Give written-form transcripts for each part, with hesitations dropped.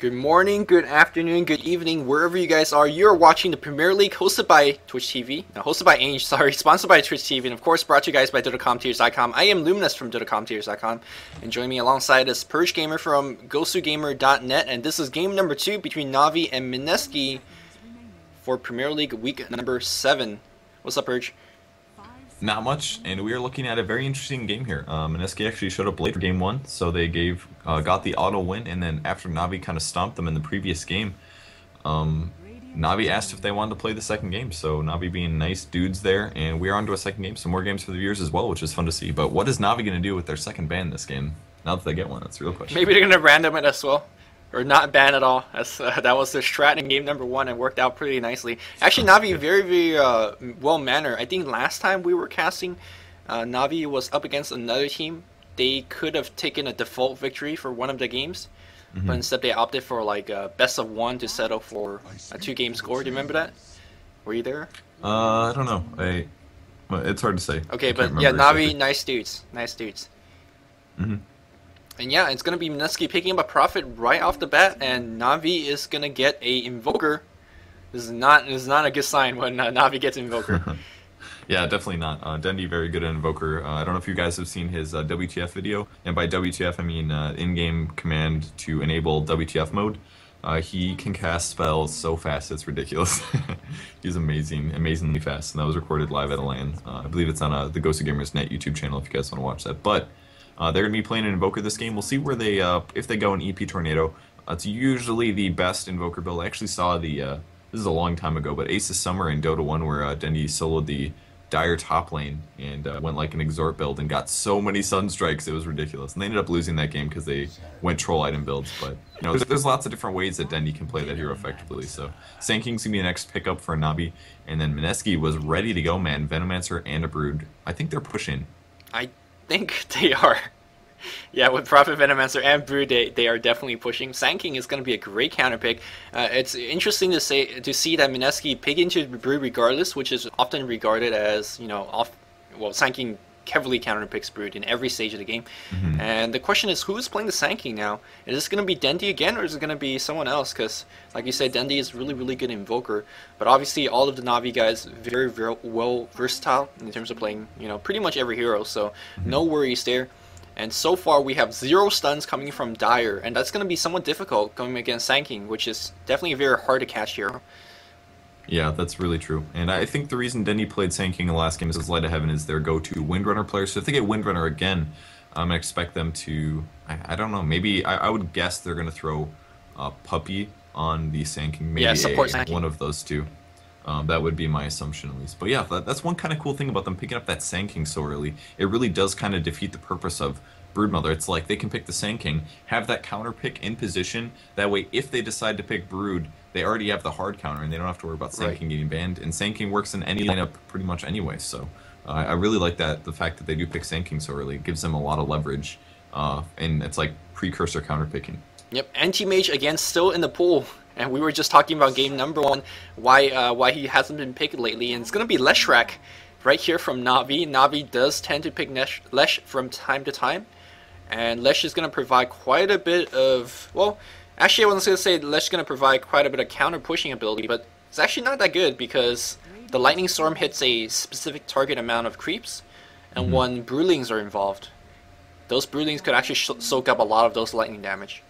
Good morning, good afternoon, good evening, wherever you guys are. You're watching the Premier League, hosted by Twitch TV. No, hosted by Ainge, sorry. Sponsored by Twitch TV, and of course brought to you guys by DotaCompTiers.com. I am Luminous from DotaCompTiers.com, and joining me alongside is Purge Gamer from GosuGamer.net, and this is game number 2 between Navi and Mineski for Premier League week number 7. What's up, Purge? Not much, and we are looking at a very interesting game here. Mineski actually showed up late for game 1, so they got the auto win, and then after Navi kind of stomped them in the previous game, Navi asked if they wanted to play the second game, so Navi being nice dudes there, and we are on to a second game, some more games for the viewers as well, which is fun to see. But what is Navi going to do with their second ban this game, now that they get one? That's the real question. Maybe they're going to random it as well. Or not ban at all, as that was their strat in game number 1 and worked out pretty nicely. Actually, Navi very well-mannered. I think last time we were casting, Navi was up against another team. They could have taken a default victory for one of the games, but instead they opted for like a best of 1 to settle for a 2-game score. Do you remember that? Were you there? I don't know. It's hard to say. Okay, but yeah, Navi, nice dudes. And yeah, it's going to be Mineski picking up a profit right off the bat, and Navi is going to get a Invoker. This is not a good sign when Navi gets Invoker. Yeah, definitely not. Dendy, very good at Invoker. I don't know if you guys have seen his WTF video, and by WTF I mean in-game command to enable WTF mode. He can cast spells so fast, it's ridiculous. He's amazingly fast, and that was recorded live at a LAN. I believe it's on the GosuGamersNet YouTube channel if you guys want to watch that. But they're going to be playing an Invoker this game. We'll see where they, if they go an EP Tornado. It's usually the best Invoker build. I actually saw the, this is a long time ago, but Ace of Summer in Dota 1 where Dendy soloed the Dire top lane and went like an Exhort build and got so many Sunstrikes, it was ridiculous. And they ended up losing that game because they went troll item builds. But you know, there's lots of different ways that Dendy can play that hero effectively. So Sand King's going to be the next pickup for Navi. And then Mineski was ready to go, man. Venomancer and a Brood. I think they're pushing. I think they are. Yeah, with Prophet, Venomancer, and Brood, they are definitely pushing. Sand King is going to be a great counter pick. It's interesting to see that Mineski pick into Brood regardless, which is often regarded as, you know, Sand King heavily counter picks Brood in every stage of the game. And the question is, who's playing the Sand King now? Is this going to be Dendy again, or is it going to be someone else? Because, like you said, Dendy is really good Invoker. But obviously, all of the Navi guys very well versatile in terms of playing, you know, pretty much every hero. So no worries there. And so far, we have 0 stuns coming from Dire, and that's going to be somewhat difficult going against Sand King, which is definitely a very hard to catch hero. Yeah, that's really true. And I think the reason Dendy played Sand King in the last game is Light of Heaven is their go-to Windrunner player. So if they get Windrunner again, I'm going to expect them to, I don't know, maybe, I would guess they're going to throw Puppy on the Sand King. Maybe yeah, support Sand King. One of those two. That would be my assumption at least. But yeah, that's one kind of cool thing about them picking up that Sand King so early. It really does kind of defeat the purpose of Broodmother. It's like they can pick the Sand King, have that counter pick in position. That way, if they decide to pick Brood, they already have the hard counter and they don't have to worry about Sand King getting banned. And Sand King works in any lineup pretty much anyway. So I really like that, the fact that they do pick Sand King so early. It gives them a lot of leverage. And it's like precursor counter picking. Yep, Anti-Mage again still in the pool. And we were just talking about game number 1, why he hasn't been picked lately, and it's going to be Leshrac right here from Navi. Navi does tend to pick Lesh from time to time, and Lesh is going to provide quite a bit of, well, actually I wasn't going to say Lesh is going to provide quite a bit of counter pushing ability, but it's actually not that good because the Lightning Storm hits a specific target amount of creeps, and when Broodlings are involved, those Broodlings could actually soak up a lot of those lightning damage.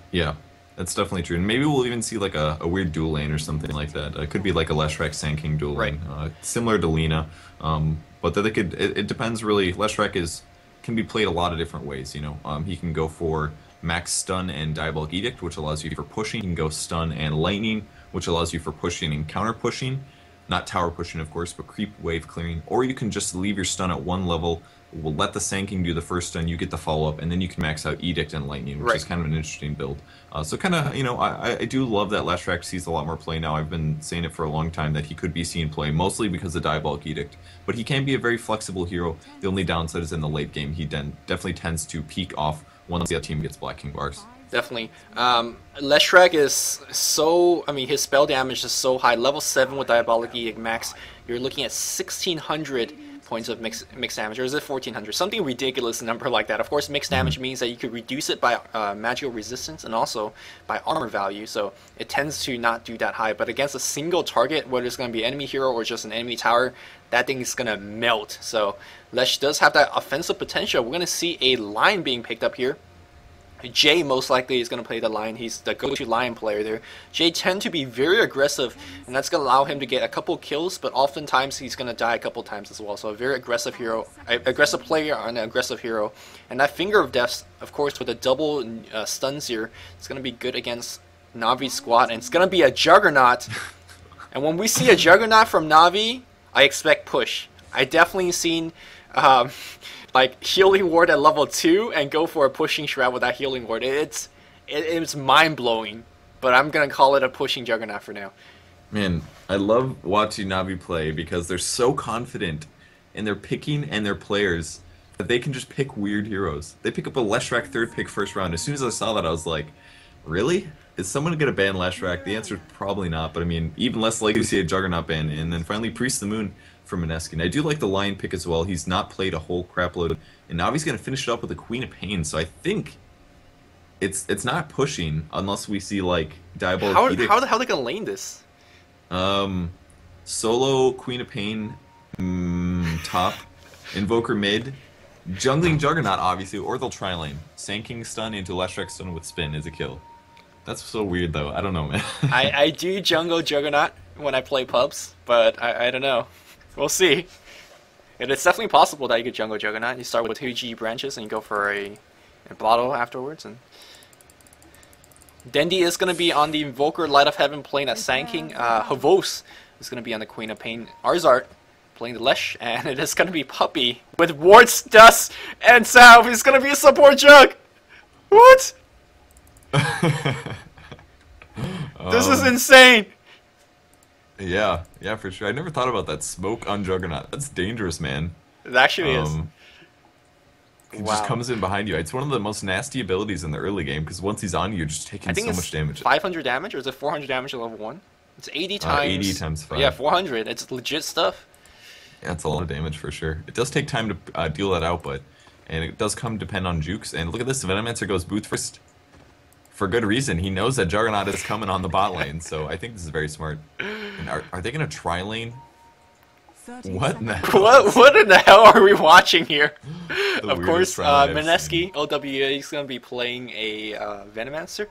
Yeah. That's definitely true, and maybe we'll even see like a weird dual lane or something like that. It could be like a Leshrac Sand King dual lane, similar to Lina. But that they could. It depends really. Leshrac can be played a lot of different ways. You know, he can go for max stun and Diabolic Edict, which allows you for pushing. He can go stun and lightning, which allows you for pushing and counter pushing. Not tower pushing, of course, but creep wave clearing. Or you can just leave your stun at one level. We'll let the Sand King do the first stun, you get the follow-up, and then you can max out Edict and Lightning, which is kind of an interesting build. So kind of, you know, I do love that Leshrac sees a lot more play now. I've been saying it for a long time that he could be seen play, mostly because of Diabolic Edict. But he can be a very flexible hero. The only downside is in the late game, he definitely tends to peak off once the team gets Black King bars. Definitely. Leshrac is so, I mean, his spell damage is so high. Level 7 with Diabolic Edict max, you're looking at 1600 points of mixed damage, or is it 1400? Something ridiculous number like that. Of course, mixed damage means that you could reduce it by magical resistance and also by armor value, so it tends to not do that high. But against a single target, whether it's going to be enemy hero or just an enemy tower, that thing is going to melt. So Lesh does have that offensive potential. We're going to see a line being picked up here. Jay most likely is going to play the line. He's the go-to line player there. Jay tends to be very aggressive, and that's going to allow him to get a couple kills, but oftentimes he's going to die a couple times as well. So a very aggressive hero, aggressive player on an aggressive hero. And that Finger of Death, of course, with the double stuns here, it's going to be good against Navi's squad, and it's going to be a Juggernaut. And when we see a Juggernaut from Navi, I expect push. I definitely seen like healing ward at level 2 and go for a pushing shroud with that healing ward. It's mind blowing, but I'm gonna call it a pushing Juggernaut for now. Man, I love watching Navi play because they're so confident in their picking and their players that they can just pick weird heroes. They pick up a Leshrac 3rd pick first round. As soon as I saw that, I was like, really? Is someone gonna ban Leshrac? The answer is probably not, but I mean, even less likely to see a Juggernaut ban. And then finally, Priest of the Moon from Mineski. And I do like the Lion pick as well. He's not played a whole crap load. And Navi's going to finish it up with the Queen of Pain. So I think it's not pushing unless we see like Diabolic Edict. How the hell are they going to lane this? Solo Queen of Pain top, Invoker mid, jungling Juggernaut obviously, or they'll try lane. Sanking stun into Leshrac stun with spin is a kill. That's so weird though. I don't know, man. I do jungle Juggernaut when I play pubs, but I don't know. We'll see. And it's definitely possible that you could jungle Juggernaut. You start with 2 G branches and you go for a bottle afterwards. And Dendi is going to be on the Invoker Light of Heaven playing at Sanking. Havos is going to be on the Queen of Pain. Arzart playing the Lesh. And it is going to be Puppy with Wards, Dust, and Salve. He's going to be a support jug. What? This is insane. Yeah, for sure. I never thought about that. Smoke on Juggernaut. That's dangerous, man. It actually is. It just comes in behind you. It's one of the most nasty abilities in the early game, because once he's on you, you're just taking so much damage. 500 damage, or is it 400 damage at level 1? It's 80 times... 80 times 5. Yeah, 400. It's legit stuff. Yeah, it's a lot of damage for sure. It does take time to deal that out, and it does depend on jukes. And look at this, Venomancer goes boots first. For good reason. He knows that Juggernaut is coming on the bot lane, so I think this is very smart. And are they going to try lane? What in the hell? What in the hell are we watching here? Of course, Mineski, Mineski, OWA, is going to be playing a Venomancer.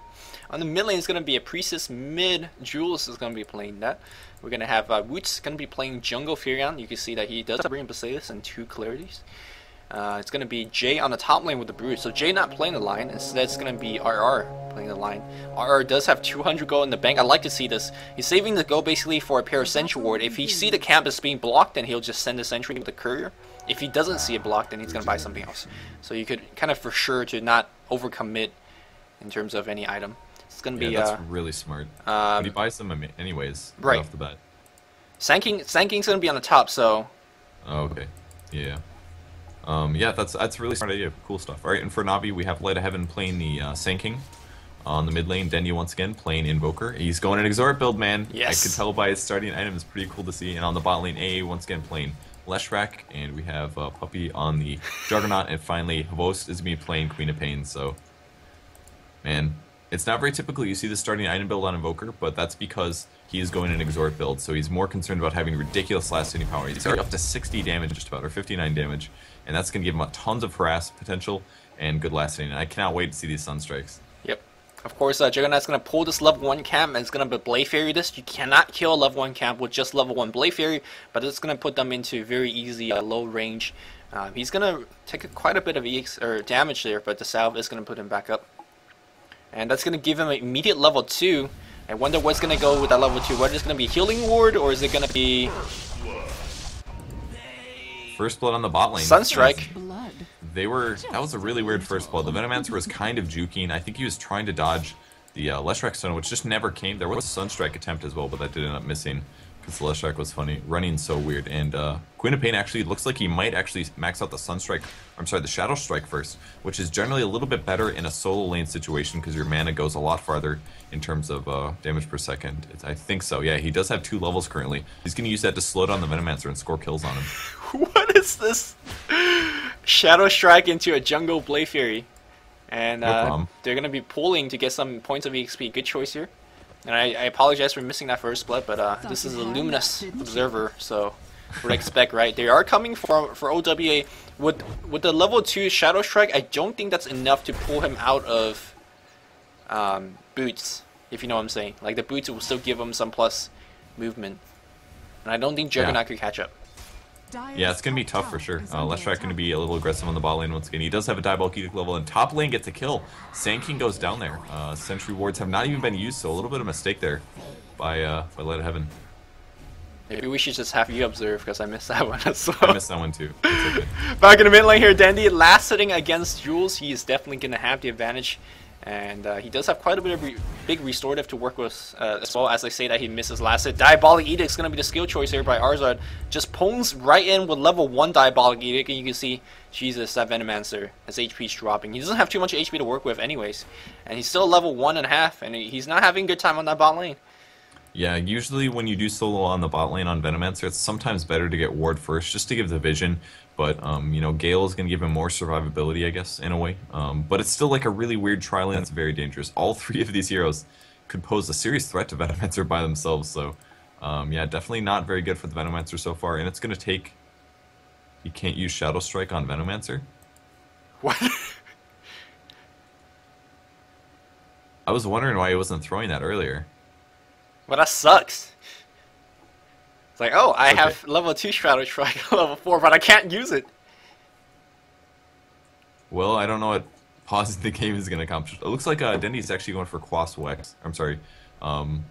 On the mid lane is going to be a Priestess mid. Jules is going to be playing that. We're going to have Woots going to be playing Jungle Furion. You can see that he does bring Basilius and 2 Clarities. It's going to be Jay on the top lane with the Brood. So Jay not playing the line. Instead, it's going to be RR playing the line. RR does have 200 gold in the bank. I like to see this. He's saving the gold basically for a pair of Sentry Ward. If he see the camp is being blocked, then he'll just send a Sentry with the Courier. If he doesn't see it blocked, then he's going to buy something else. So you could kind of for sure to not overcommit in terms of any item. It's going to be... that's really smart. But he buys them anyways, right off the bat. Sanking's going to be on the top, so... Oh, okay. Yeah. Yeah, that's a really smart idea. Cool stuff. Alright, and for Navi, we have Light of Heaven playing the Sanking. On the mid lane, Dendy once again playing Invoker. He's going an Exort build, man. Yes. I can tell by his starting item. It's pretty cool to see. And on the bot lane, AA once again playing Leshrac. And we have Puppy on the Juggernaut. And finally, Havos is me playing Queen of Pain. So, man, it's not very typical you see the starting item build on Invoker, but that's because he is going an Exort build. So he's more concerned about having ridiculous last hitting power. He's already up to 60 damage just about, or 59 damage. And that's going to give him tons of harass potential and good last hitting. And I cannot wait to see these Sunstrikes. Yep. Of course, Juggernaut's going to pull this level 1 camp, and it's going to Blade Fairy this. You cannot kill a level 1 camp with just level 1 Blade Fairy, but it's going to put them into very easy low range. He's going to take quite a bit of EX, or damage there, but the salve is going to put him back up. And that's going to give him an immediate level 2. I wonder what's going to go with that level 2. Whether it's going to be Healing Ward, or is it going to be... First blood on the bot lane. Sunstrike. That was a really weird first blood. The Venomancer was kind of juking. I think he was trying to dodge the Leshrac stun, which just never came. There was a Sunstrike attempt as well, but that did end up missing because the Leshrac was running so weird. And Queen of Pain actually looks like he might actually max out the Sunstrike, I'm sorry, the Shadow Strike first, which is generally a little bit better in a solo lane situation because your mana goes a lot farther in terms of damage per second. I think so. Yeah, he does have 2 levels currently. He's going to use that to slow down the Venomancer and score kills on him. What is this? Shadow Strike into a Jungle Blade Fury. And they're going to be pulling to get some points of EXP. Good choice here. And I apologize for missing that first blood, but this is a Luminous Observer, so what I expect, right? They are coming for OWA. With the level 2 Shadow Strike, I don't think that's enough to pull him out of boots, if you know what I'm saying. Like, the boots will still give him some plus movement. And I don't think Juggernaut could catch up. Yeah, it's going to be tough for sure. Leshrac going to be a little aggressive on the bot lane once again. He does have a Diabolic Edict level, and top lane gets a kill. Sand King goes down there. Sentry wards have not even been used, so a little bit of a mistake there by Light of Heaven. Maybe we should just have you observe, because I missed that one as well. I missed that one too. Okay. Back in the mid lane here, Dandy last sitting against Jules. He is definitely going to have the advantage. And he does have quite a bit of big restorative to work with as well, as I say that he misses last hit. Diabolic Edict is going to be the skill choice here by Arzad. Just pulls right in with level 1 Diabolic Edict, and you can see, Jesus, that Venomancer, his HP is dropping. He doesn't have too much HP to work with anyways. And he's still level 1.5, and he's not having a good time on that bot lane. Yeah, usually when you do solo on the bot lane on Venomancer, it's sometimes better to get ward first, just to give the vision. But, you know, Gale is going to give him more survivability, I guess, in a way. But it's still like a really weird tri-lane that's very dangerous. All 3 of these heroes could pose a serious threat to Venomancer by themselves. So, yeah, definitely not very good for the Venomancer so far. And it's going to take... You can't use Shadow Strike on Venomancer? What? I was wondering why he wasn't throwing that earlier. Well, that sucks. It's like, oh, I have level 2 Shadow Strike, level 4, but I can't use it. Well, I don't know what pausing the game is going to accomplish. It looks like Dendy's actually going for Quas Wex. I'm sorry.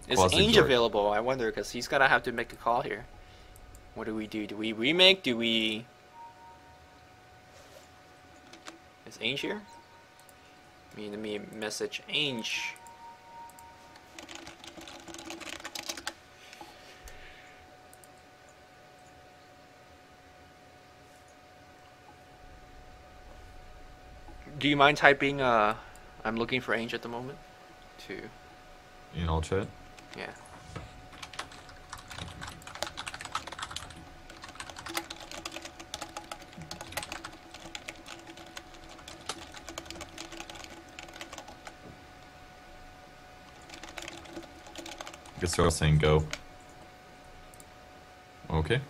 Is Ainge available? I wonder, because he's going to have to make a call here. What do we do? Do we remake? Do we... Is Ainge here? Let me message Ainge. Do you mind typing, I'm looking for Ainge at the moment? In all chat? Yeah. I guess they're all saying go. Okay.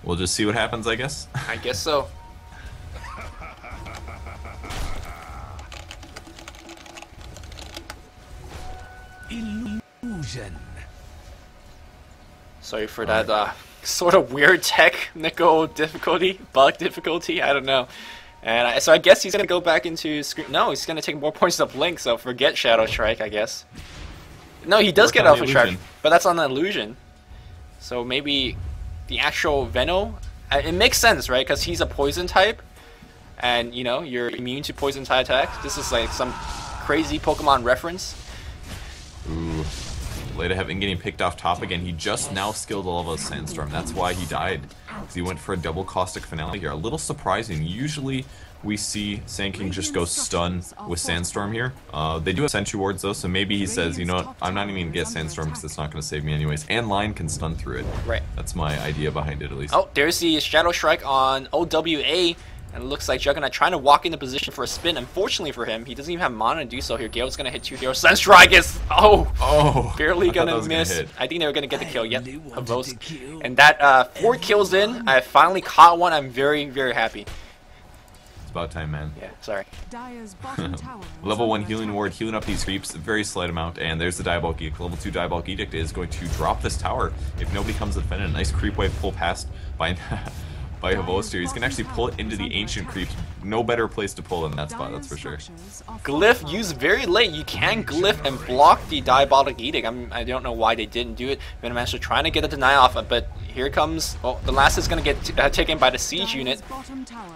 We'll just see what happens, I guess. I guess so. Illusion. Sorry for that sort of weird technical difficulty, bug difficulty, I don't know. And so I guess he's going to go back into Scream. No, he's going to take more points to Blink, so forget Shadow Strike, I guess. No, he does get Alpha Strike, but that's on the illusion. So maybe the actual Veno, it makes sense, right? Because he's a poison type, and you know, you're immune to poison type attacks. This is like some crazy Pokemon reference. Ooh. Light of Heaven getting picked off top again. He just now skilled a level of Sandstorm. That's why he died. Because he went for a double Caustic Finale here. A little surprising. Usually we see Sand King just go stun with Sandstorm here. They do have Sentry Wards though, so maybe he says, you know what, I'm not even going to get Sandstorm because it's not going to save me anyways. And Lion can stun through it. Right. That's my idea behind it at least. Oh, there's the Shadow Strike on OWA. And it looks like Juggernaut trying to walk into position for a spin. Unfortunately for him, he doesn't even have mana to do so here. Gale's going to hit 2 heroes. Sunstrike is, barely going to miss. I think they were going to get the kill. Yep, Havos. And that 4 kills in, I finally caught one. I'm very, very happy. It's about time, man. Yeah, sorry. Level 1 healing ward, healing up these creeps, a very slight amount, and there's the Diabolic Edict. Level 2 Diabolic Edict is going to drop this tower if nobody comes to defend it. A nice creep wave pull past by Havostir. He's going to actually pull it into the Ancient Creeps. No better place to pull in that spot, that's for sure. Glyph used very late. You can Glyph and block the Diabolic Edict. I don't know why they didn't do it. Venomancer trying to get the deny off, but here comes... Oh, the last is going to get taken by the Siege unit.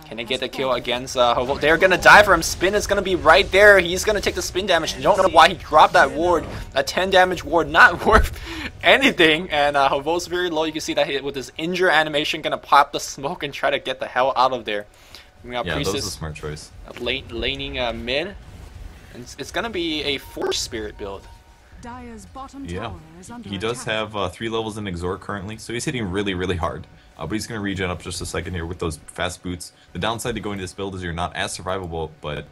Can they get the kill against Hovo? They're going to die for him. Spin is going to be right there. He's going to take the spin damage. I don't know why he dropped that ward. A 10 damage ward, not worth anything. And Hovo's very low. You can see that hit with his injure animation, going to pop the smoke and try to get the hell out of there. We got yeah, Priestess, that was a smart choice. Laning mid. And it's going to be a Force Spirit build. Yeah, he does have 3 levels in Exhort currently, so he's hitting really, really hard. But he's going to regen up just a second here with those fast boots. The downside to going to this build is you're not as survivable, but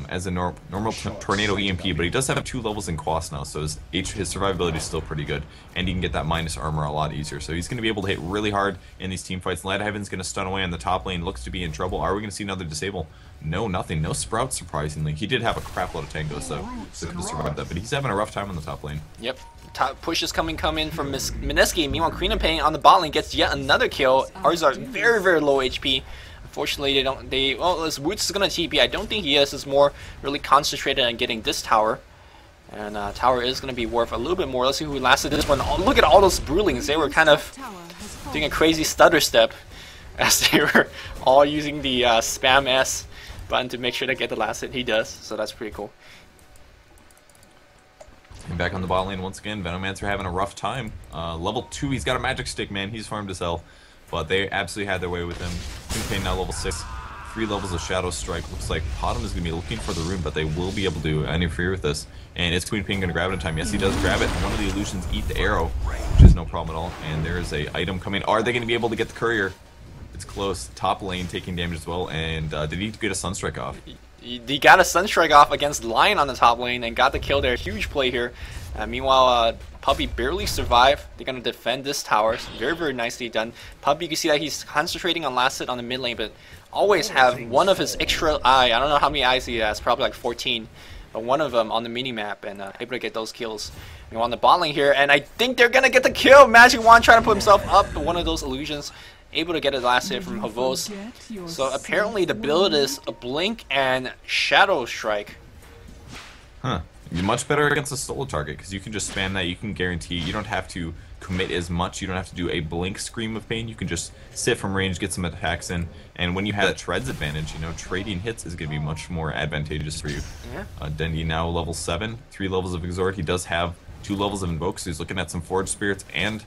as a normal Tornado EMP, but he does have 2 levels in Quas now, so his survivability is still pretty good, and he can get that minus armor a lot easier. So he's going to be able to hit really hard in these team fights. Lad Heaven's going to stun away on the top lane, looks to be in trouble. Are we going to see another disable? No, nothing. No Sprout, surprisingly. He did have a crap load of tangos, though, so could have survived that, but he's having a rough time on the top lane. Yep. Top push is coming in from Mineski. Meanwhile, Queen of Pain on the bot lane gets yet another kill. Ours are very, very low HP. Unfortunately, well, this Woods is going to TP. I don't think he is. It's more really concentrated on getting this tower. And tower is going to be worth a little bit more. Let's see who lasted this one. Oh, look at all those Brewlings. They were kind of doing a crazy stutter step as they were all using the spam S button to make sure to get the last hit. He does, so that's pretty cool. And back on the bot lane once again, Venomancer having a rough time. Level 2, he's got a magic stick, man. He's farmed as hell. But they absolutely had their way with him. Queen Pain now level 6. 3 levels of Shadow Strike. Looks like Potom is going to be looking for the rune, but they will be able to interfere with this. And is Queen Pain going to grab it in time? Yes, he does grab it. And one of the illusions eat the arrow, which is no problem at all. And there is a item coming. Are they going to be able to get the courier? It's close. Top lane taking damage as well. And did he get a Sunstrike off? He got a Sunstrike off against Lion on the top lane and got the kill there. Huge play here. Meanwhile, Puppy barely survived. They're going to defend this tower. Very, very nicely done. Puppy, you can see that he's concentrating on last hit on the mid lane, but always have one of his extra eye. I don't know how many eyes he has, probably like 14. But one of them on the mini-map and able to get those kills. Meanwhile, on the bot lane here, and I think they're going to get the kill. Magic Wand trying to put himself up, but one of those illusions. Able to get his last hit from Havos. So apparently the build is a Blink and Shadow Strike. Huh. You're much better against a solo target because you can just spam that. You can guarantee you don't have to commit as much. You don't have to do a Blink Scream of Pain. You can just sit from range, get some attacks in, and when you have that Treads advantage, you know, trading hits is going to be much more advantageous for you. Yeah. Dendi now level 7, 3 levels of Exhort. He does have 2 levels of Invoke, so he's looking at some Forge Spirits and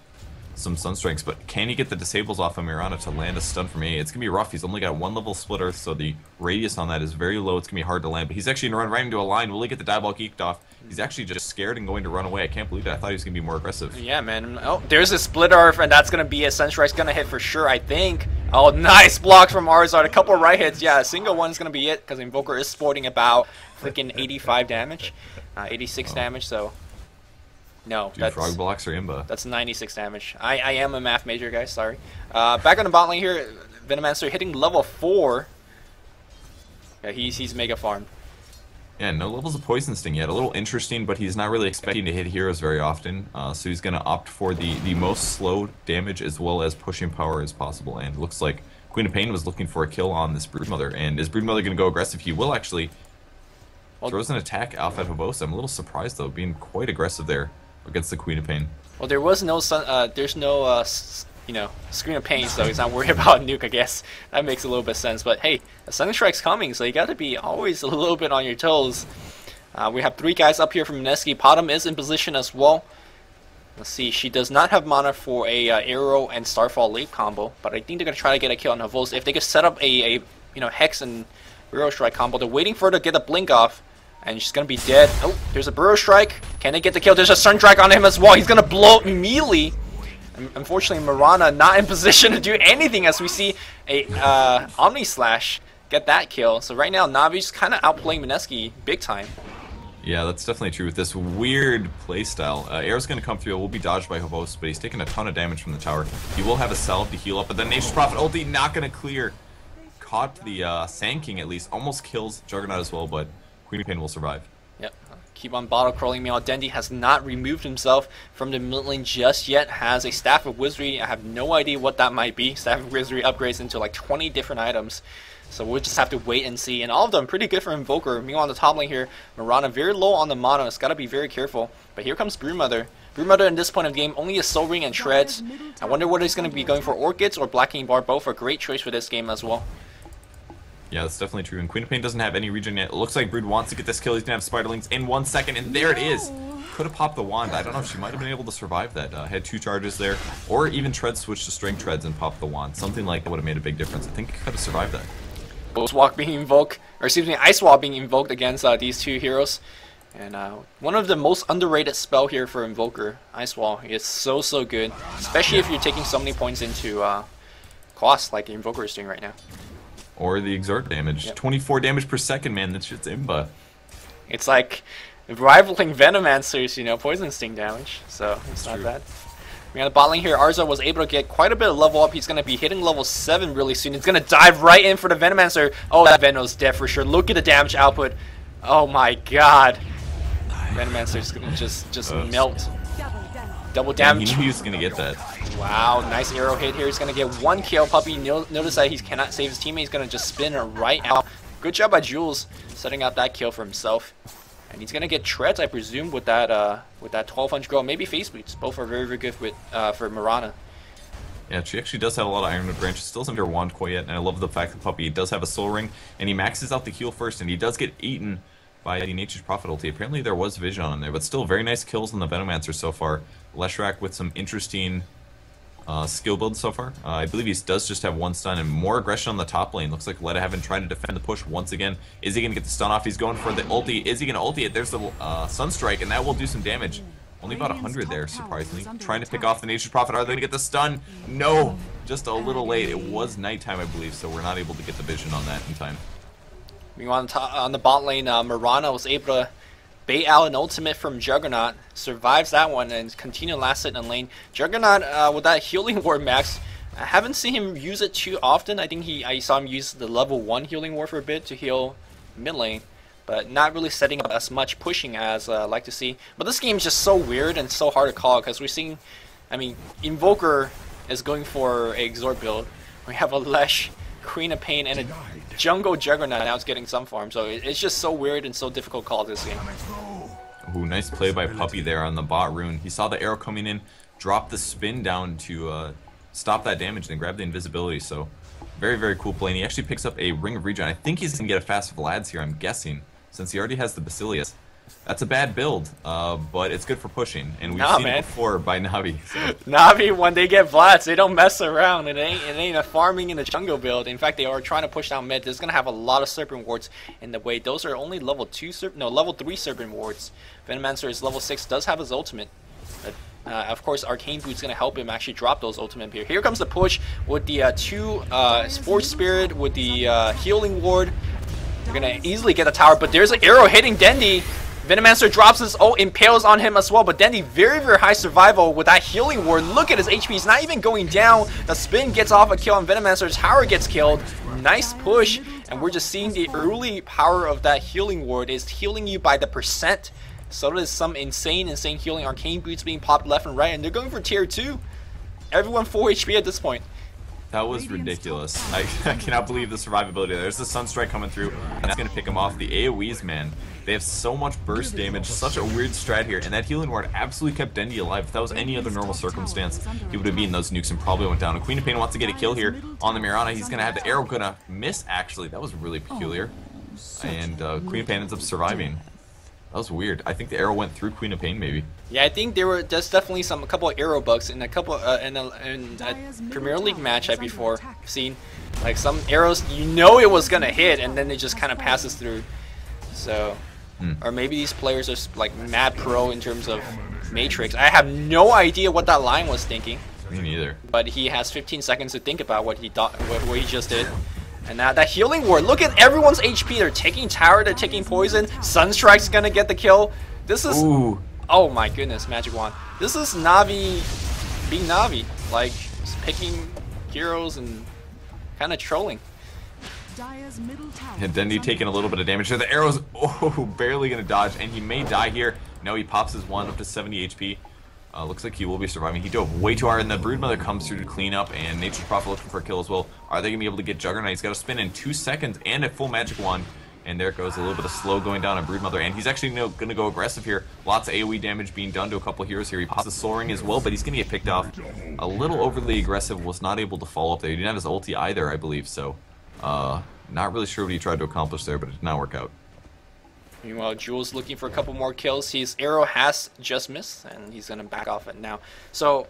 some Sunstrikes, but can he get the disables off of Mirana to land a stun from A? It's gonna be rough. He's only got 1 level Split Earth, so the radius on that is very low. It's gonna be hard to land, but he's actually gonna run right into a line. Will he get the diabolic geeked off? He's actually just scared and going to run away. I can't believe that. I thought he was gonna be more aggressive. Yeah, man. Oh, there's a Split Earth, and that's gonna be a Sunstrike's gonna hit for sure, I think. Oh, nice blocks from Arzard. A couple of right hits. Yeah, a single one's gonna be it, because Invoker is sporting about freaking 85 damage, 86 damage, so. No, dude, that's frog blocks or imba. That's 96 damage. I am a math major, guys. Sorry. Back on the bot lane here, Venomancer hitting level 4. Yeah, he's mega farmed. Yeah, no levels of Poison Sting yet. A little interesting, but he's not really expecting to hit heroes very often. So he's going to opt for the most slow damage as well as pushing power as possible. And it looks like Queen of Pain was looking for a kill on this Broodmother. And is Broodmother going to go aggressive? He will actually. Throws an attack off at Havosa. I'm a little surprised though, being quite aggressive there against the Queen of Pain. Well, there was no there's no you know, Screen of Pain, so he's not worried about nuke. I guess that makes a little bit of sense. But hey, a Sunstrike's coming, so you got to be always a little bit on your toes. We have 3 guys up here from Mineski. Potom is in position as well. Let's see, she does not have mana for a Arrow and Starfall Leap combo, but I think they're gonna try to get a kill on Havos. If they could set up a you know, Hex and Burrow Strike combo, they're waiting for her to get a blink off. And she's gonna be dead. Oh, there's a Burrow Strike. Can they get the kill? There's a Sunstrike on him as well. He's gonna blow immediately. Unfortunately, Mirana not in position to do anything as we see a Omni Slash get that kill. So right now, Navi's kind of outplaying Mineski big time. Yeah, that's definitely true with this weird playstyle. Arrow's gonna come through. It will be dodged by Havos, but he's taking a ton of damage from the tower. He will have a salve to heal up, but then Nature's Prophet ulti not gonna clear. Caught the Sand King at least. Almost kills Juggernaut as well, but Queen of Pain will survive. Yep. Keep on bottle crawling. Meanwhile, Dendi has not removed himself from the mid lane just yet. Has a Staff of Wizardry. I have no idea what that might be. Staff of Wizardry upgrades into like 20 different items. So we'll just have to wait and see. And all of them pretty good for Invoker. Meanwhile, on the top lane here, Mirana very low on the mana. It's got to be very careful. But here comes Broodmother. Broodmother in this point of the game only a Soul Ring and Treads. I wonder what he's going to be going for. Orchids or Black King Bar. Both are a great choice for this game as well. Yeah, that's definitely true. And Queen of Pain doesn't have any regen yet. It looks like Brood wants to get this kill. He's going to have Spiderlings in 1 second, and there it is. Could have popped the wand. I don't know if she might have been able to survive that. Had 2 charges there. Or even Treads switch to Strength Treads and pop the wand. Something like that would have made a big difference. I think it could have survived that. Ghost Walk being invoked, or excuse me, Ice Wall being invoked against these 2 heroes. And one of the most underrated spell here for Invoker, Ice Wall, is so good, especially if you're taking so many points into cost like Invoker is doing right now. Or the exert damage. Yep. 24 damage per second, man. That shit's imba. It's like rivaling Venomancer's, you know, Poison Sting damage, so it's not bad. We got the bot lane here. Arza was able to get quite a bit of level up. He's going to be hitting level 7 really soon. He's going to dive right in for the Venomancer. Oh, that Veno's dead for sure. Look at the damage output. Oh my god. Venomancer's going to just melt. Double damage. He knew he was going to get that. Wow, nice arrow hit here. He's going to get 1 kill. Puppey notice that he cannot save his teammate. He's going to just spin it right out. Good job by Jules setting up that kill for himself. And he's going to get treads, I presume, with that 1200 gold. Maybe face boots. Both are very good with for Mirana. Yeah, she actually does have a lot of Ironwood branches. Still doesn't have her wand quite yet. And I love the fact that Puppey does have a soul ring. And he maxes out the heal first. And he does get eaten by the Nature's Prophet ulti. Apparently there was vision on there. But still very nice kills on the Venomancer so far. Leshrac with some interesting skill builds so far. I believe he does just have 1 stun and more aggression on the top lane. Looks like Leta having tried to defend the push once again. Is he going to get the stun off? He's going for the ulti. Is he going to ulti it? There's the Sunstrike, and that will do some damage. Only about 100 there, surprisingly. Trying to pick off the Nature's Prophet. Are they going to get the stun? No! Just a little late. It was nighttime, I believe, so we're not able to get the vision on that in time. Meanwhile, on the bot lane, Mirana was able to bait out an ultimate from Juggernaut, survives that one, and continue last hit in lane. Juggernaut, with that healing ward max, I haven't seen him use it too often. I think I saw him use the level 1 healing ward for a bit to heal mid lane, but not really setting up as much pushing as I'd like to see. But this game is just so weird and so hard to call, because we're seeing, I mean, Invoker is going for a Exort build. We have a Lesh, Queen of Pain, and a Jungle Juggernaut now it's getting some farm, so it's just so weird and so difficult to call this game. Ooh, nice play by Puppey there on the bot rune. He saw the arrow coming in, dropped the spin down to stop that damage, and grab the invisibility, so very cool play. And he actually picks up a Ring of Regen. I think he's going to get a fast Vlad's here, I'm guessing, since he already has the Basilius. That's a bad build, but it's good for pushing, and we've seen it before by Navi. So. Navi, when they get Vlads, they don't mess around. It ain't a farming in the jungle build. In fact, they are trying to push down mid. There's gonna have a lot of Serpent Wards in the way. Those are only level 3 Serpent Wards. Venomancer is level 6, does have his ultimate. But, of course, Arcane Boot's gonna help him actually drop those ultimate here. Here comes the push with the 2 Force Spirit with the healing ward. They're gonna easily get the tower, but there's an arrow hitting Dendi. Venomancer drops his ult, impales on him as well, but Dendi very high survival with that healing ward. Look at his HP, he's not even going down. The spin gets off a kill and Venomancer's tower gets killed. Nice push, and we're just seeing the early power of that healing ward is healing you by the percent. So there's some insane healing. Arcane Boots being popped left and right, and they're going for tier 2. Everyone full HP at this point. That was ridiculous. I cannot believe the survivability. There's the Sunstrike coming through, and that's going to pick him off. The AoEs, man. They have so much burst damage, such a weird strat here, and that healing ward absolutely kept Dendi alive. If that was any other normal circumstance, he would have beaten those nukes and probably went down. And Queen of Pain wants to get a kill here on the Mirana. He's going to have the arrow going to miss, actually. That was really peculiar. And Queen of Pain ends up surviving. That was weird. I think the arrow went through Queen of Pain, maybe. Yeah, I think there's definitely a couple of arrow bugs in a couple in a Premier League match I've before seen. Like some arrows, you know it was gonna hit, and then it just kind of passes through. So, or maybe these players are like mad pro in terms of Matrix. I have no idea what that line was thinking. Me neither. But he has 15 seconds to think about what he thought, what he just did. And now that healing ward, look at everyone's HP. They're taking tower, they're taking poison. Sunstrike's gonna get the kill. This is, oh my goodness, Magic Wand. This is Navi being Navi, like just picking heroes and kind of trolling. And Dendi taking a little bit of damage there. The arrow's barely gonna dodge, and he may die here. No, he pops his wand up to 70 HP. Looks like he will be surviving. He dove way too hard, and the Broodmother comes through to clean up, and Nature's Prophet looking for a kill as well. Are they going to be able to get Juggernaut? He's got to spin in 2 seconds and a full Magic Wand. And there it goes, a little bit of slow going down on Broodmother, and he's actually going to go aggressive here. Lots of AoE damage being done to a couple heroes here. He pops the Soul Ring as well, but he's going to get picked off. A little overly aggressive, was not able to follow up there. He didn't have his ulti either, I believe, so not really sure what he tried to accomplish there, but it did not work out. Meanwhile, Jules looking for a couple more kills. His arrow has just missed, and he's going to back off it now. So,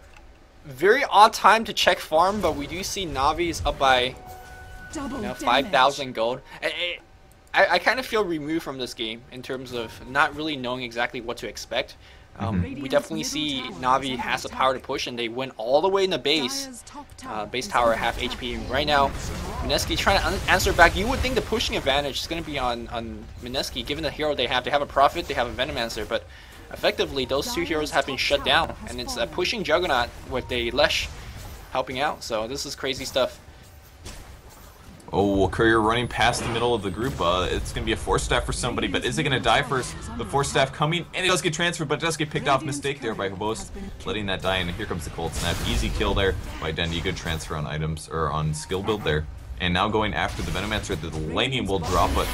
very odd time to check farm, but we do see Navi is up by 5,000 gold. I kind of feel removed from this game in terms of not really knowing exactly what to expect. We definitely see Na'Vi has the power to push, and they went all the way in the base. Base tower half HP right now. Mineski trying to answer back. You would think the pushing advantage is going to be on Mineski, given the hero they have. They have a Prophet, they have a Venomancer, but effectively those two heroes have been shut down, and it's a pushing Juggernaut with a Lesh helping out. So this is crazy stuff. Oh, Courier running past the middle of the group. It's going to be a Force Staff for somebody, but is it going to die first? The Force Staff coming, and it does get transferred, but it does get picked off. Mistake there by Hobos, letting that die, and here comes the Cold Snap. Easy kill there by Dendy. Good transfer on items, or on skill build there. And now going after the Venomancer, the Lightning will drop, but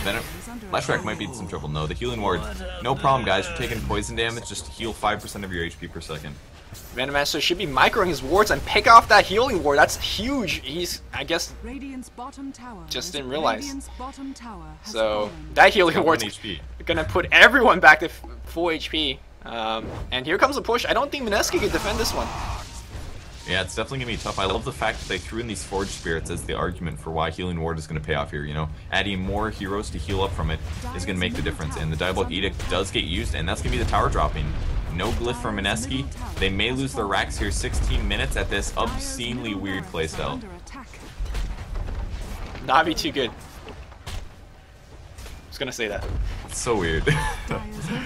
Flashback might be in some trouble. No, the Healing Ward. No problem, guys. You're taking poison damage. Just heal 5% of your HP per second. Venomancer should be microing his wards and pick off that healing ward. That's huge. He's, I guess, just didn't realize. So that healing ward's gonna put everyone back to full HP. And here comes a push. I don't think Mineski can defend this one. Yeah, it's definitely going to be tough. I love the fact that they threw in these Forge Spirits as the argument for why Healing Ward is going to pay off here, you know. Adding more heroes to heal up from it is going to make the difference. And the Diabolic Edict does get used, and that's going to be the tower dropping. No glyph for Mineski. They may lose their racks here. 16 minutes at this obscenely weird playstyle. Na'Vi too good. I was going to say that. It's so weird.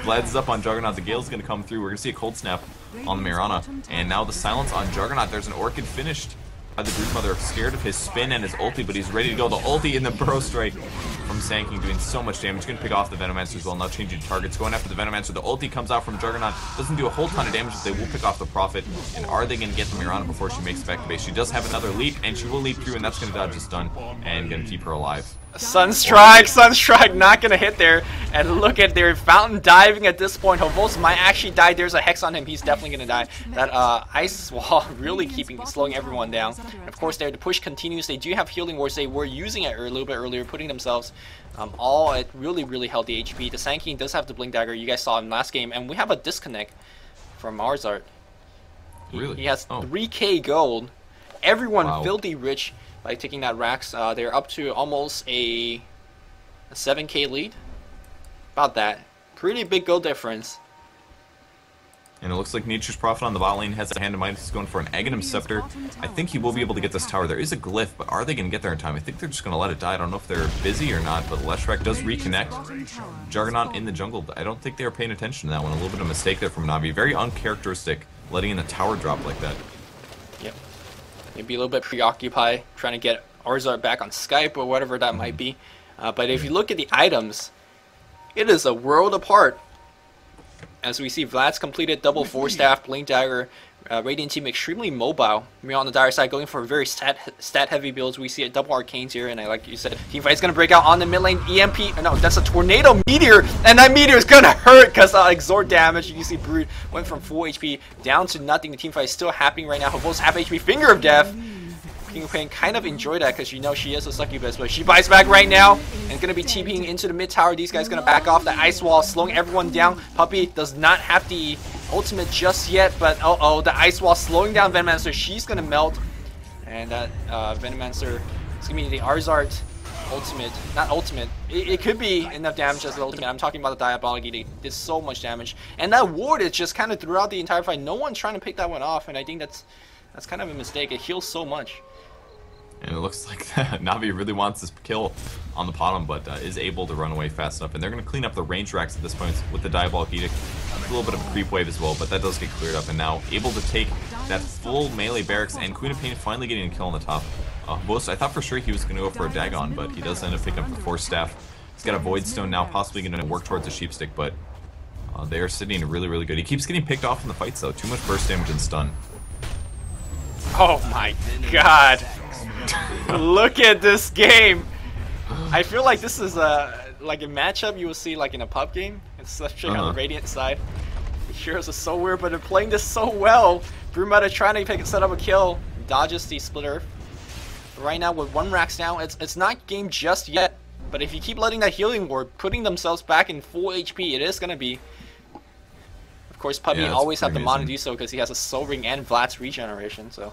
Vlad's up on Juggernaut. The Gale's going to come through. We're going to see a Cold Snap on the Mirana. And now the silence on Juggernaut. There's an Orchid finished by the Broodmother. Scared of his spin and his ulti, but he's ready to go. The ulti in the Burrow Strike from Sanking, doing so much damage. Going to pick off the Venomancer as well. Now changing targets. Going after the Venomancer. The ulti comes out from Juggernaut. Doesn't do a whole ton of damage, but they will pick off the Prophet. And are they going to get the Mirana before she makes it back to base? She does have another leap, and she will leap through, and that's going to dodge a stun and going to keep her alive. Sunstrike not gonna hit there. And look at their fountain diving at this point. Hovos might actually die. There's a Hex on him. He's definitely gonna die. That ice wall really slowing everyone down. And of course, there the push continues. They do have healing wards. They were using it a little bit earlier, putting themselves all at really healthy HP. The Sanking does have the Blink Dagger. You guys saw him last game, and we have a disconnect from Marzart. Really? He has 3K gold. Everyone filthy rich by taking that racks. They're up to almost a 7K lead. About that. Pretty big goal difference. And it looks like Nature's Prophet on the bot lane has a hand in mind. He's going for an Aghanim Scepter. I think he will be able to get this tower. There is a glyph, but are they going to get there in time? I think they're just going to let it die. I don't know if they're busy or not, but Leshrac does reconnect. Juggernaut in the jungle. I don't think they were paying attention to that one. A little bit of a mistake there from Na'Vi. Very uncharacteristic, letting in a tower drop like that. Yep. Maybe a little bit preoccupied, trying to get Arzart back on Skype or whatever that might be. But if you look at the items, it is a world apart. As we see, Vlad's completed double Force Staff, Blink Dagger, Radiant Team extremely mobile. We're on the dire side going for very stat-heavy builds. We see a double Arcanes here, and like you said, Teamfight's going to break out on the mid lane. EMP, no, that's a Tornado Meteor, and that Meteor is going to hurt because Exort damage. You can see Brood went from full HP down to nothing. The teamfight is still happening right now. Both half HP, Finger of Death. King of Pain kind of enjoy that because you know she is a succubus, but she bites back right now and gonna be TPing into the mid tower. These guys gonna back off the ice wall, slowing everyone down. Puppy does not have the ultimate just yet, but the ice wall slowing down Venomancer. She's gonna melt, and that Venomancer is gonna be the Arzart ultimate, not ultimate. It could be enough damage as the ultimate. I'm talking about the Diabolic Edict. Did so much damage, and that ward is just kind of throughout the entire fight. No one's trying to pick that one off, and I think that's kind of a mistake. It heals so much. And it looks like Na'Vi really wants this kill on the bottom, but is able to run away fast enough. And they're going to clean up the range racks at this point with the Diabolic Edict. A little bit of a creep wave as well, but that does get cleared up. And now able to take that full melee barracks, and Queen of Pain finally getting a kill on the top. I thought for sure he was going to go for a Dagon, but he does end up picking up the Force Staff. He's got a Void Stone now, possibly going to work towards a Sheepstick, but they are sitting really good. He keeps getting picked off in the fights, though. Too much burst damage and stun. Oh my god. Look at this game. I feel like this is like a matchup you will see like in a pub game, especially on the Radiant side. The heroes are so weird, but they're playing this so well. Broodmother trying to set up a kill, dodges the splitter. Right now with one racks down, it's not game just yet. But if you keep letting that healing ward putting themselves back in full HP, it is gonna be. Of course, Puppy always have the mana to do so because he has a Soul Ring and Vlad's regeneration. So.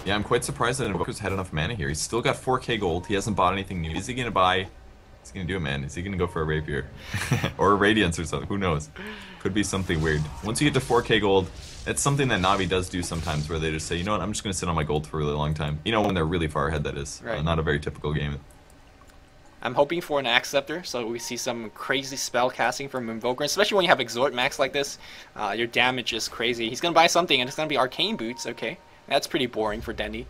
Yeah, I'm quite surprised that Invoker's had enough mana here. He's still got 4K gold. He hasn't bought anything new. Is he going to buy He's gonna do it, man. Is he gonna go for a rapier? Or a radiance or something? Who knows? Could be something weird. Once you get to 4k gold, it's something that Navi does do sometimes where they just say, you know what, I'm just gonna sit on my gold for a really long time. You know, when they're really far ahead, that is. Right. Not a very typical game. I'm hoping for an Acceptor, so we see some crazy spell casting from Invoker, especially when you have Exhort Max like this. Your damage is crazy. He's gonna buy something, and it's gonna be Arcane Boots. Okay, that's pretty boring for Dendy.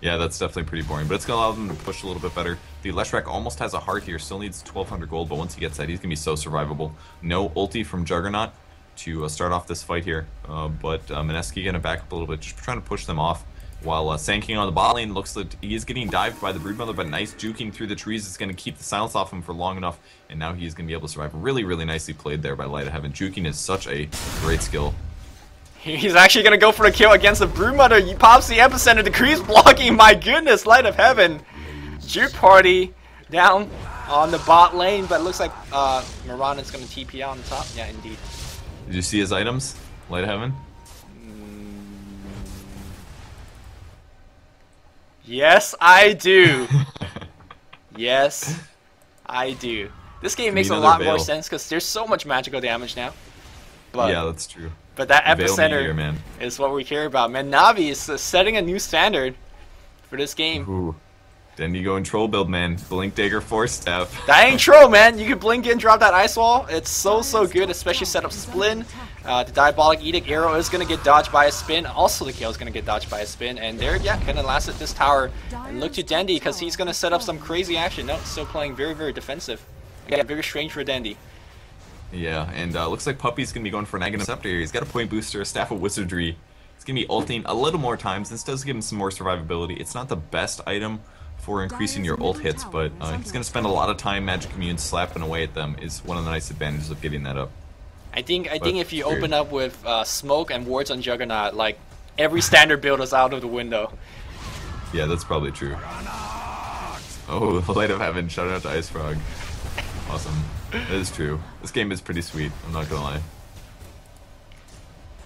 Yeah, that's definitely pretty boring, but it's going to allow them to push a little bit better. The Leshrac almost has a heart here, still needs 1200 gold, but once he gets that, he's going to be so survivable. No ulti from Juggernaut to start off this fight here, but Mineski going to back up a little bit, just trying to push them off, while Sanking on the bot lane looks like he is getting dived by the Broodmother, but nice juking through the trees is going to keep the silence off him for long enough, and now he is going to be able to survive. Really, really nicely played there by Light of Heaven. Juking is such a great skill. He's actually going to go for the kill against the Broodmother. He pops the Epicenter, decrease blocking. My goodness, Light of Heaven. Juke Party down on the bot lane, but it looks like Mirana's going to TP out on the top. Yeah, indeed. Did you see his items, Light of Heaven? Yes, I do. Yes, I do. This game makes a lot more sense because there's so much magical damage now. But yeah, that's true. But that Epicenter Meteor, man, is what we care about. Man, Navi is setting a new standard for this game. Ooh. Then you go in troll build, man. Blink Dagger 4-step. That ain't troll, man. You can blink in, drop that ice wall. It's so good, especially set up Splin. The Diabolic Edict arrow is going to get dodged by a spin. Also, the kill is going to get dodged by a spin. And there, yeah, going to last at this tower. And look to Dendy, because he's going to set up some crazy action. No, still playing very, very defensive. Yeah, very strange for Dendy. Yeah, and looks like Puppy's going to be going for an Aghanim Scepter here. He's got a Point Booster, a Staff of Wizardry. He's going to be ulting a little more times. This does give him some more survivability. It's not the best item for increasing your ult hits, but he's going to spend a lot of time Magic Immune slapping away at them is one of the nice advantages of getting that up. I think if you open up with smoke and wards on Juggernaut, like every standard build is out of the window. Yeah, that's probably true. Oh, Light of Heaven, shout out to Ice Frog. Awesome. That is true. This game is pretty sweet, I'm not gonna lie.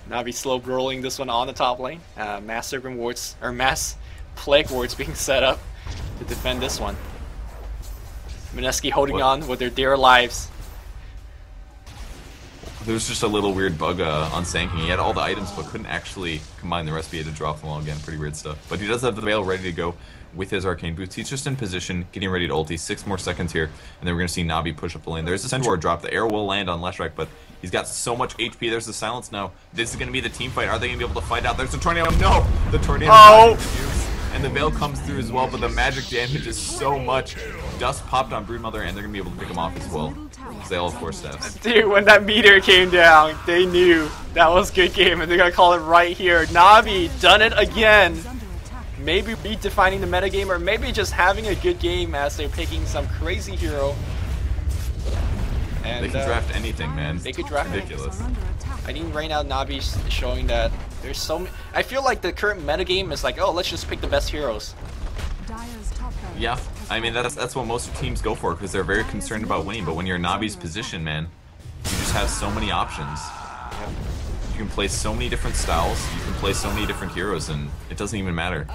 Navi slow rolling this one on the top lane. Mass Serpent wards, or Mass Plague wards being set up to defend this one. Mineski holding on with their dear lives. There was just a little weird bug on Sanking. He had all the items but couldn't actually combine the recipe. He had to drop them all again. Pretty weird stuff. But he does have the Veil ready to go with his Arcane Boots. He's just in position, getting ready to ulti. 6 more seconds here, and then we're going to see Navi push up the lane. There's a Send Ward drop. The arrow will land on Leshrac, but he's got so much HP. There's the silence now. This is going to be the team fight. Are they going to be able to fight out? There's the Tornado. No! The Tornado. Oh! And the Veil comes through as well, but the magic damage is so much. Dust popped on Broodmother, and they're going to be able to pick him off as well. They all have 4 steps. Dude, when that meteor came down, they knew that was a good game, and they're going to call it right here. Navi done it again. Maybe redefining the metagame, or maybe just having a good game as they're picking some crazy hero. And they can draft anything, man. They could draft ridiculous. I think right now Navi's showing that there's so many. I feel like the current metagame is like, oh, let's just pick the best heroes. Yeah, I mean that's what most teams go for because they're very concerned about winning. But when you're in Navi's position, man, you just have so many options. Yep. You can play so many different styles. You can play so many different heroes, and it doesn't even matter.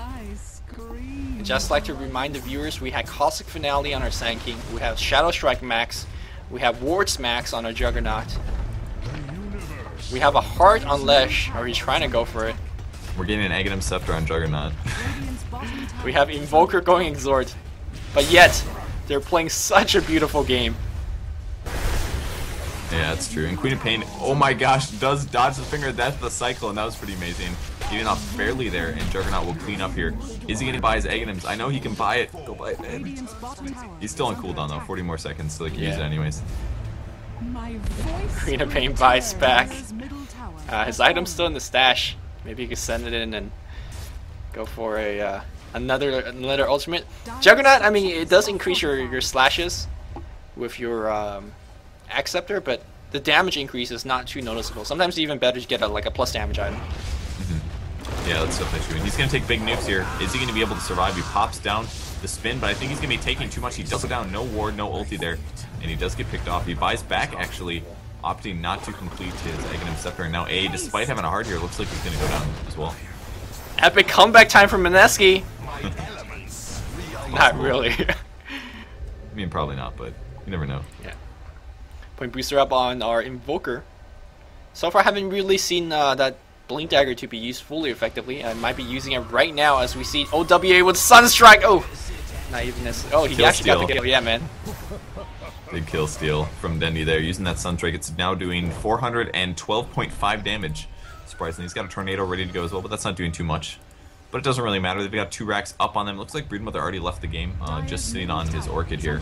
Just like to remind the viewers, we had Caustic Finale on our Sanking, we have Shadow Strike Max, we have Wards Max on our Juggernaut, we have a Heart on Lesh, or he's trying to go for it. We're getting an Aghanim Scepter on Juggernaut. We have Invoker going Exhort, but yet they're playing such a beautiful game. Yeah, that's true. And Queen of Pain, oh my gosh, does dodge the Finger of Death, the cycle, and that was pretty amazing. Getting off barely there, and Juggernaut will clean up here. Is he going to buy his Aghanims? I know he can buy it. Go buy it, man. He's still on cooldown though, 40 more seconds, so they can use it anyways. Queen of Pain buys back. His item's still in the stash. Maybe he could send it in and go for a another ultimate. Juggernaut, I mean, it does increase your slashes with your Acceptor, but the damage increase is not too noticeable. Sometimes it's even better to get like a plus damage item. Yeah, that's definitely true. And he's going to take big nukes here. Is he going to be able to survive? He pops down the spin, but I think he's going to be taking too much. He does go down. No ward, no ulti there. And he does get picked off. He buys back, actually, opting not to complete his Aghanim Scepter. And now A, despite having a heart here, looks like he's going to go down as well. Epic comeback time for Mineski. Not really. I mean, probably not, but you never know. Yeah. Point booster up on our Invoker. So far, I haven't really seen that Blink Dagger to be used fully effectively. I might be using it right now as we see OWA with Sunstrike. Oh, not even this. Oh, he actually got the kill. Yeah, man. Big kill steal from Dendy there. Using that Sunstrike, it's now doing 412.5 damage. Surprisingly, he's got a Tornado ready to go as well, but that's not doing too much. But it doesn't really matter. They've got 2 racks up on them. Looks like Broodmother already left the game, just sitting on his Orchid here.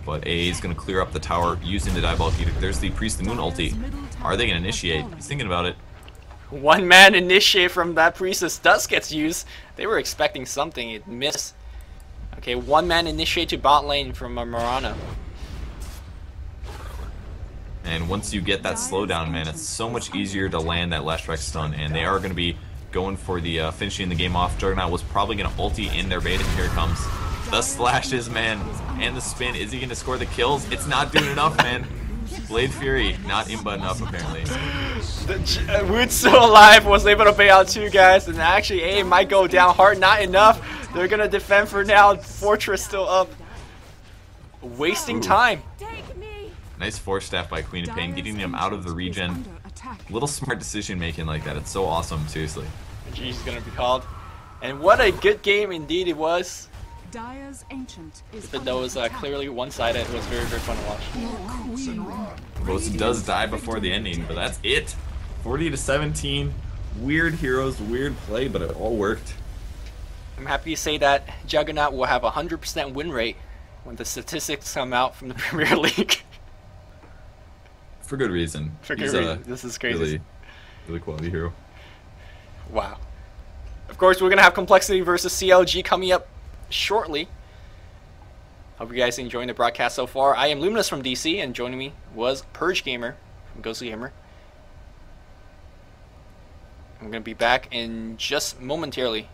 But AA is going to clear up the tower using the Diabolic Edict. There's the Priest of the Moon ulti. Are they going to initiate? He's thinking about it. One man initiate from that Priestess does get used. They were expecting something. It missed. Okay, one man initiate to bot lane from Marana. And once you get that slowdown, man, it's so much easier to land that last strike stun. And they are going to be going for the finishing the game off. Juggernaut was probably going to ulti in their bait, and here it comes. The slashes, man, and the spin. Is he going to score the kills? It's not doing enough, man. Blade Fury, not imba enough, apparently. Wood's still alive, was able to bait out 2 guys, and actually A might go down hard, not enough. They're going to defend for now. Fortress still up. Wasting time. Nice force staff by Queen of Pain, getting him out of the regen. Little smart decision making like that. It's so awesome, seriously. G's is going to be called. And what a good game indeed it was. Even though it was clearly one-sided, it was very, very fun to watch. Rose does die before the ending, but that's it. 40-17. Weird heroes, weird play, but it all worked. I'm happy to say that Juggernaut will have a 100% win rate when the statistics come out from the Premier League. For good reason. For good reason. This is crazy. Really, really quality hero. Wow. Of course, we're going to have Complexity versus CLG coming up shortly. Hope you guys are enjoying the broadcast so far. I am Luminous from DC, and joining me was Purge Gamer from Ghostly Gamer. I'm going to be back in just momentarily.